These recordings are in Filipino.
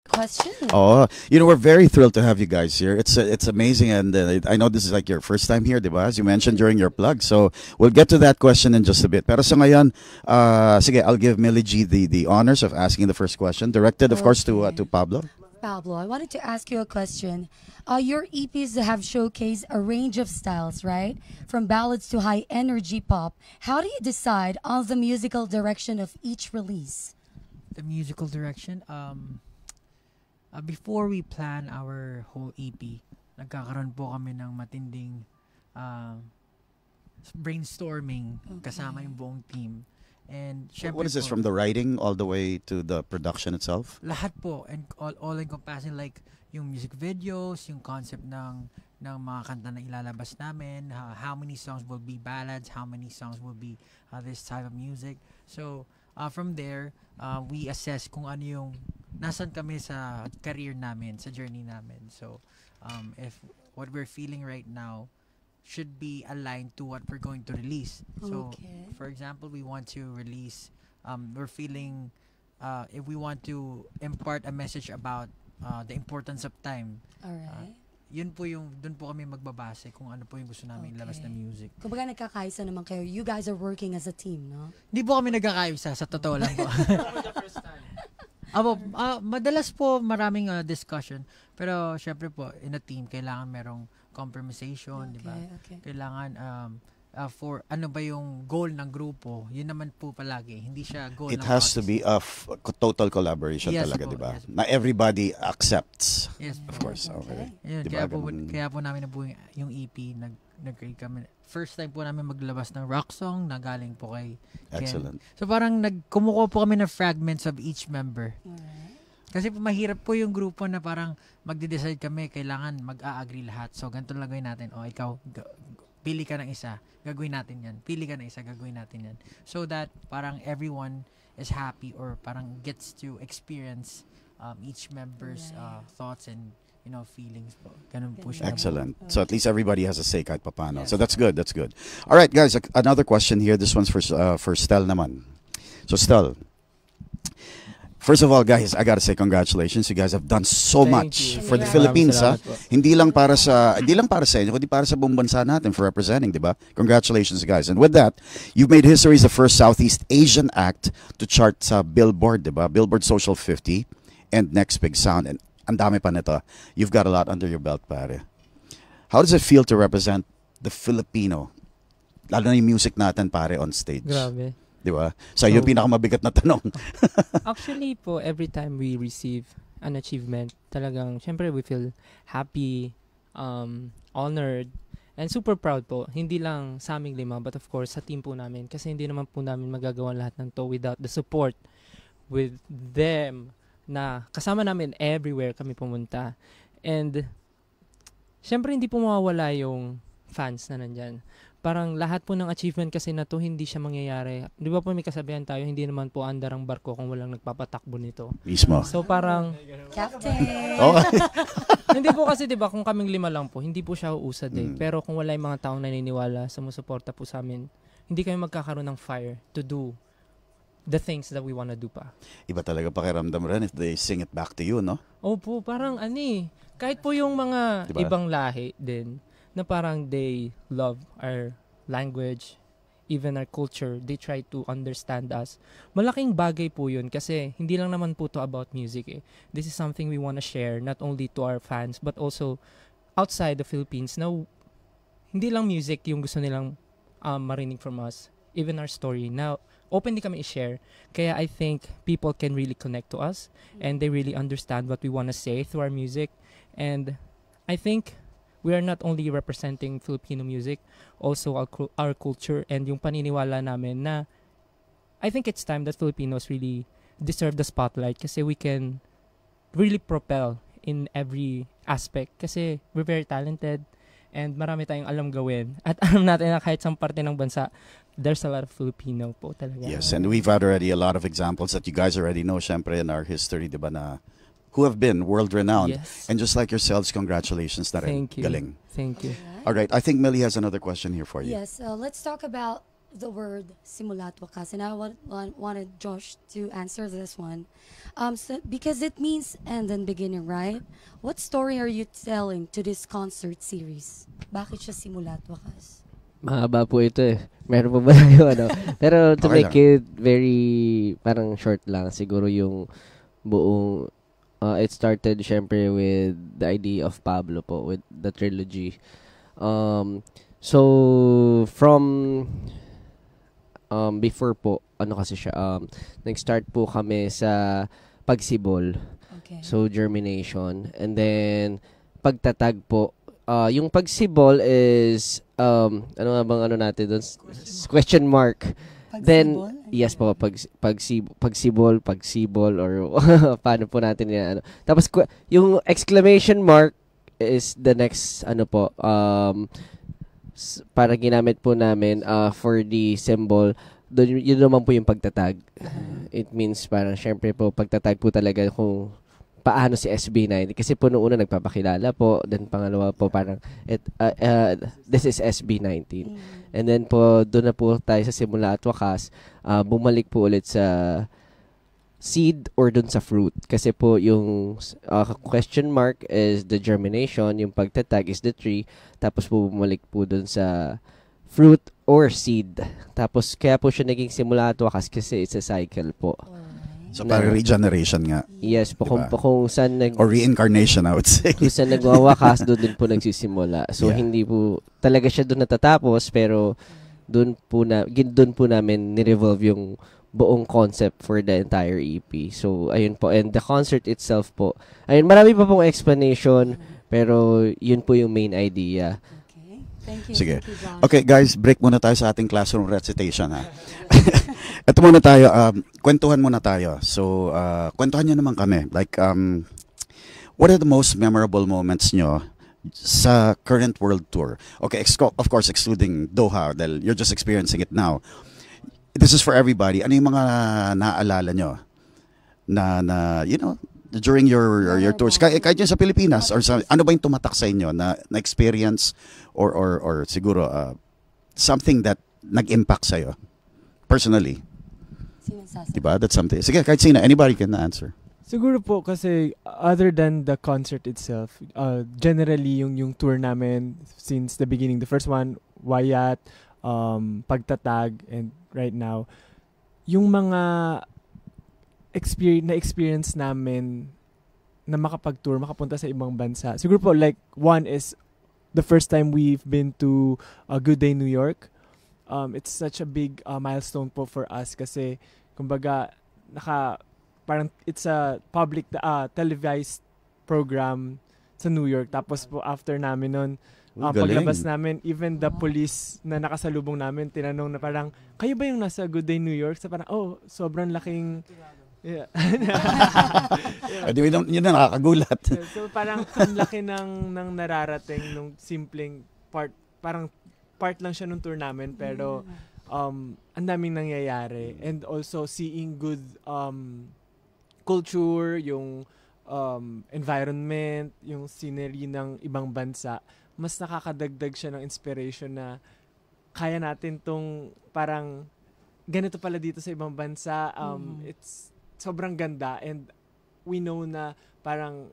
question. Oh, we're very thrilled to have you guys here. It's amazing, and I know this is like your first time here, diba? As you mentioned during your plug. So we'll get to that question in just a bit. Pero sa ngayon, sige, I'll give Millie G the honors of asking the first question, directed, of course, to Pablo. Pablo, I wanted to ask you a question. Your EPs have showcased a range of styles, right? From ballads to high energy pop. How do you decide on the musical direction of each release? The musical direction, before we plan our whole EP, nagkakaroon po kami ng matinding brainstorming kasama yung buong team. And What is this, po, from the writing all the way to the production itself? lahat po, and all encompassing, like yung music videos, yung concept ng mga kanta na ilalabas namin, how many songs will be ballads, how many songs will be this type of music. So from there, we assess kung ano yung nasan kami sa career namin, sa journey namin. So if what we're feeling right now should be aligned to what we're going to release. So Okay. for example, we want to release, we're feeling, if we want to impart a message about the importance of time, Alright. yun po dun po kami magbabase kung ano po yung gusto namin ilabas na music. Kumbaga nagkakaisa naman kayo. You guys are working as a team, no? Hindi po kami nagkakaisa, sa totoo lang po. Madalas po maraming discussion, pero syempre po, in a team, kailangan merong compromisation, di ba? Okay. Kailangan for ano ba yung goal ng grupo, yun naman po palagi. Hindi siya goal It ng has to artist. be a total collaboration Yes talaga, po, diba? yes po. Na everybody accepts. Yes, Of po. course, okay. Yun, Diba, kaya po namin nabuo yung EP, nag-create kami. First time po namin maglabas ng rock song na galing po kay Ken. Excellent. So parang kumukuha po kami ng fragments of each member. Alright. Kasi po mahirap po yung grupo na parang magde-decide kami, kailangan mag-a-agree lahat. So ganito lang gawin natin. O ikaw, pili ka ng isa, gagawin natin yan. Pili ka ng isa, gagawin natin yan. So that parang everyone is happy or parang gets to experience each member's thoughts and feelings po. Ganun po siya. Excellent. So at least everybody has a say kahit papano. So that's good. That's good. All right, guys. Another question here. This one's for Stel naman. So Stel, first of all, guys, I gotta say congratulations. You guys have done so Thank much you. for the Maraming Philippines, ha? salamat po. Hindi lang para sa inyo, kundi para sa buong bansa natin for representing, di ba? Congratulations, guys. And with that, you've made history as the first Southeast Asian act to chart sa Billboard, di ba? Billboard Social 50 and Next Big Sound. And ang dami pa nito. You've got a lot under your belt, pare. How does it feel to represent the Filipino? Lalo na yung music natin, pare, on stage. Grabe. Di ba? So, yung pinakamabigat na tanong. Actually po, every time we receive an achievement, talagang, syempre we feel happy, honored, and super proud po. Hindi lang sa aming lima, but of course, sa team po namin. Kasi hindi naman po namin magagawa lahat ng to without the support with them na kasama namin everywhere kami pumunta. And, syempre hindi po mawawala yung fans na nandyan. Parang lahat po ng achievement kasi na to, hindi siya mangyayari. Di ba po may kasabihan tayo, hindi naman po andar ang barko kung walang nagpapatakbo nito. Mismo. So parang, Captain! Oh, hindi po kasi di ba kung kaming lima lang po, hindi po siya uusad eh. Mm. Pero kung wala yung mga taong naniniwala, sumusuporta po sa amin, hindi kami magkakaroon ng fire to do the things that we wanna do pa. iba talaga pakiramdam rin if they sing it back to you, no? Opo, parang kahit po yung mga Diba? ibang lahi din, na parang they love our language, even our culture, they try to understand us. Malaking bagay po yun kasi hindi lang naman po to about music eh. This is something we wanna share not only to our fans but also outside the Philippines na hindi lang music yung gusto nilang marinig from us, even our story. Now, openly kami i-share. Kaya I think people can really connect to us and they really understand what we wanna say through our music. And I think we are not only representing Filipino music, also our culture and yung paniniwala namin na I think it's time that Filipinos really deserve the spotlight kasi we can really propel in every aspect kasi we're very talented and marami tayong alam gawin. At alam natin na kahit sa parte ng bansa, there's a lot of Filipino po talaga. Yes, and we've had already a lot of examples that you guys already know, syempre, in our history, di ba, na who have been world-renowned. Yes. And just like yourselves, congratulations na rin. Thank you. Galing. Thank you. All right, I think Millie has another question here for you. Yes, let's talk about the word simulat wakas, and I wanted Josh to answer this one. So, because it means end and beginning, right? What story are you telling to this concert series? Bakit siya simulat wakas? Mahaba po ito eh. Meron pa ba tayo ano? Pero to Okay make lang. it very parang short lang, siguro yung buong it started syempre with the idea of Pablo po with the trilogy. So from before po ano kasi siya nag-start po kami sa pagsibol. Okay. So germination and then pagtatag po. Yung pagsibol is ano nga bang ano natin doon? Question mark. Then Pagsibol? yes po pagsibol or paano po natin yan ano. Tapos yung exclamation mark is the next ano po para ginamit po namin for the symbol. Doon yun naman po yung pagtatag. It means parang syempre po pagtatag po talaga kung paano si SB19 kasi po noong una nagpapakilala po, then pangalawa po parang this is SB19. And then po doon na po tayo sa simula at wakas, bumalik po ulit sa seed or doon sa fruit kasi po yung question mark is the germination, yung pagtatag is the tree, tapos po bumalik po doon sa fruit or seed. Tapos kaya po siya naging simula at wakas kasi it's a cycle po. So parang regeneration nga. Yes po, Diba? kung saan Or reincarnation, I would say. kung saan nagwawakas, doon din po nagsisimula. So, Yeah. hindi po, talaga siya doon natatapos, pero doon po namin ni-revolve yung buong concept for the entire EP. So, ayun po. And the concert itself po, ayun, marami pa pong explanation, pero yun po yung main idea. Okay. Thank you. Sige. Thank you, Josh. Okay, guys, break muna tayo sa ating classroom recitation, ha? Ito muna tayo, kwentuhan muna tayo. So, kwentuhan nyo naman kami. Like, what are the most memorable moments nyo sa current world tour? Okay, of course, excluding Doha, dahil you're just experiencing it now. This is for everybody. Ano yung mga naaalala nyo na you know, during your tours? Kahit yun sa Pilipinas, or sa, ano ba yung tumatak sa inyo na experience or siguro something that nag-impact sa'yo? Personally. Sino sasagot? Diba? That's something. Sige, kahit sino. Anybody can answer. Siguro po kasi other than the concert itself, generally yung tour namin since the beginning, the first one, Wayat, Pagtatag, and right now, yung mga experience namin na makapag-tour, makapunta sa ibang bansa. Siguro po like one is the first time we've been to Good Day New York. It's such a big milestone po for us kasi kumbaga parang it's a public televised program sa New York. Tapos po after namin nun, paglabas namin, even the police na nakasalubong namin, tinanong na parang, kayo ba yung nasa Good Day New York? So parang, sobrang laking... Yeah. Yun na nakakagulat. So parang ang laki ng nararating nung simpleng parang part lang siya nung tour namin, pero ang daming nangyayari. And also seeing good culture, yung environment, yung scenery ng ibang bansa, mas nakakadagdag siya ng inspiration na kaya natin tong parang ganito pala dito sa ibang bansa. It's sobrang ganda, and we know na parang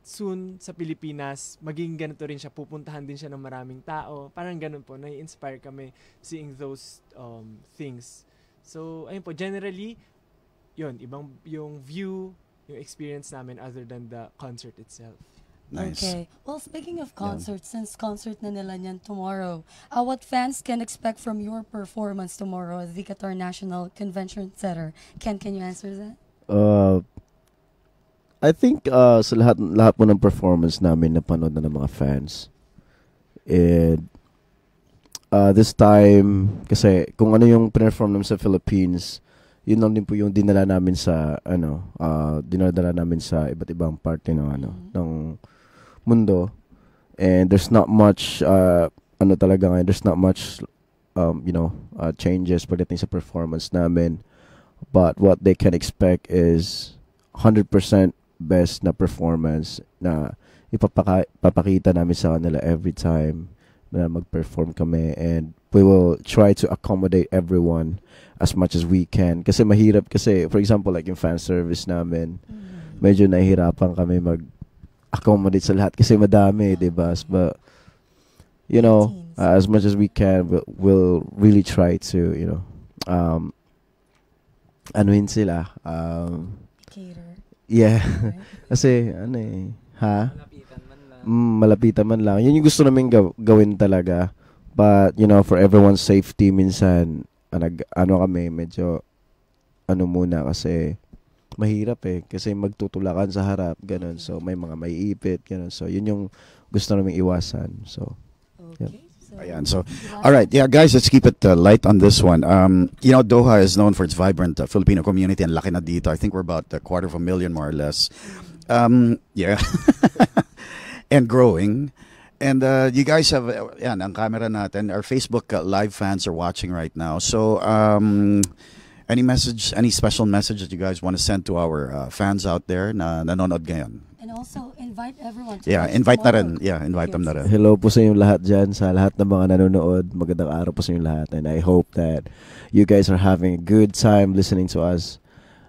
soon sa Pilipinas, maging ganito rin siya, pupuntahan din siya ng maraming tao. Parang ganun po, nai-inspire kami seeing those things. So, ayun po, generally, yun, ibang yung view, yung experience namin other than the concert itself. Nice. Okay. Well, speaking of concerts, since concert na nila niyan tomorrow, what fans can expect from your performance tomorrow at the Qatar National Convention Center? Can you answer that? I think sa lahat po ng performance namin napanood na ng mga fans. And this time, kasi kung ano yung perform namin sa Philippines, yun lang din po yung dinala namin sa dinala namin sa iba't ibang parte ng mundo. And there's not much there's not much changes pagdating sa performance namin. But what they can expect is 100% best na performance na ipapakita namin sa kanila every time na mag-perform kami. And we will try to accommodate everyone as much as we can. Kasi mahirap kasi, for example, like yung fan service namin, medyo nahihirapan kami mag-accommodate sa lahat kasi madami, di ba? But, you know, as much as we can, we'll really try to, you know, anuhin sila. Cater. Yeah. Right? Kasi, malapitan man lang. Yun yung gusto namin gawin talaga. But, you know, for everyone's safety, minsan, kami, medyo, muna kasi, mahirap kasi magtutulakan sa harap, ganun. So, may mga maiipit, ganun. So, yun yung gusto namin iwasan. So, Okay. Ayan, so, all right, yeah, guys, let's keep it light on this one. You know, Doha is known for its vibrant Filipino community and laki na dito. I think we're about 250,000 more or less. Yeah, and growing. And you guys have, yan, ang camera natin. Our Facebook live fans are watching right now. So, any message, any special message that you guys want to send to our fans out there na nanonood ngayon? And also, invite everyone to Yeah, watch invite na rin. tomorrow. Yeah, invite them na rin. hello po sa inyong lahat dyan, sa lahat ng mga nanonood. Magandang araw po sa inyong lahat. And I hope that you guys are having a good time listening to us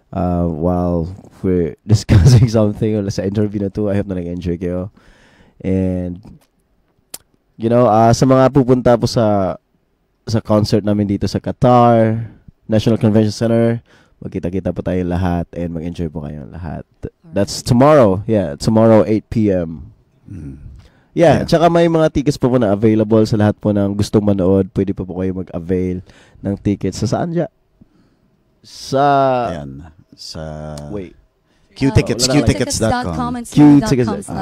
while we're discussing something sa interview na to. I hope na nag-enjoy kayo. And, you know, sa mga pupunta po sa concert namin dito sa Qatar, National Convention Center, magkita-kita po tayong lahat and mag-enjoy po kayong lahat. That's tomorrow. Yeah, tomorrow 8 p.m. Yeah, tsaka may mga tickets po na available sa lahat po ng gustong manood. Pwede po kayo mag-avail ng tickets. Sa saan dyan? Ayan, sa... Wait. Qtickets, Qtickets.com and Qtickets.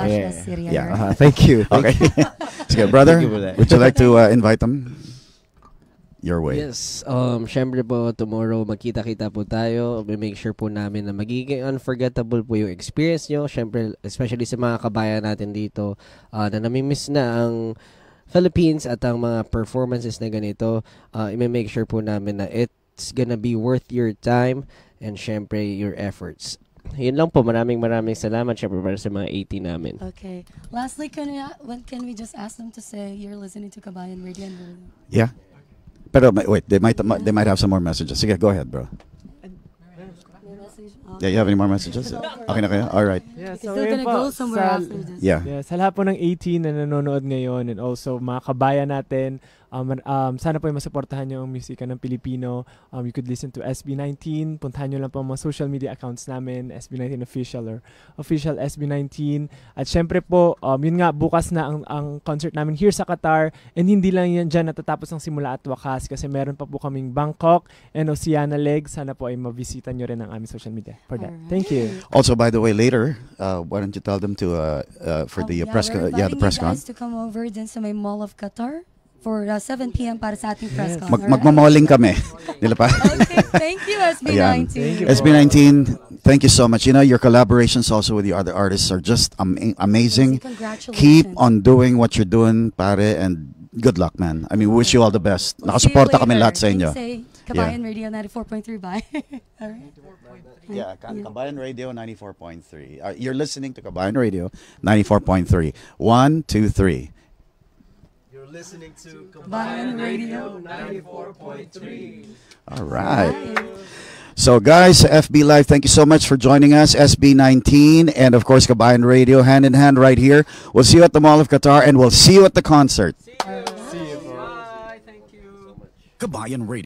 /Syria. Yeah. Thank you. Okay. Sige, brother, Thank you for that. would you like to invite them your way? Yes, syempre po, tomorrow magkita-kita po tayo. Make sure po namin na magiging unforgettable po yung experience nyo. Syempre, especially sa mga kabayan natin dito na namimiss na ang Philippines at ang mga performances na ganito. I-make sure po namin na it's gonna be worth your time and syempre your efforts. Yun lang po, maraming salamat syempre para sa mga 80 namin. Okay. Lastly, can we just ask them to say you're listening to Kabayan Radio and Lulu? Yeah. Pero wait, they might have some more messages. Sige, go ahead, bro. May message? Yeah, you have any more messages? Okay na kayo? All right. Yeah, It's still gonna go somewhere after this. Yeah. Sa lahat po ng 18 na nanonood ngayon and also mga kabayan natin, sana po ay masuportahan nyo ang musika ng Pilipino. You could listen to SB19. Puntahan nyo lang po ang mga social media accounts namin, SB19 Official or Official SB19. At syempre po, yun nga, bukas na ang concert namin here sa Qatar. And hindi lang yan dyan natatapos ang simula at wakas kasi meron pa po kaming Bangkok and Oceania leg. Sana po ay mabisita nyo rin ang aming social media for that. Alright. Thank you. Also, by the way, later, why don't you tell them to for the press we're the press inviting you con? guys to come over din sa may Mall of Qatar for 7 p.m. para sa ating press con. Magmamalling kami. Nila pa. Okay, thank you, Ayan. SB19. SB19, thank you so much. You know, your collaborations also with the other artists are just amazing. Congratulations. Keep on doing what you're doing, pare, and good luck, man. I mean, we wish you all the best. We'll see you Nakasuporta kami later. lahat sa inyo. Say Kabayan Radio 94.3 bye. All right. Yeah, Kabayan Radio 94.3. You're listening to Kabayan Radio 94.3. 1, 2, 3. You're listening to Kabayan Radio 94.3. All right. So, guys, FB Live, thank you so much for joining us. SB19 and, of course, Kabayan Radio, hand in hand right here. We'll see you at the Mall of Qatar and we'll see you at the concert. See you. Bye. Thank you. Kabayan Radio.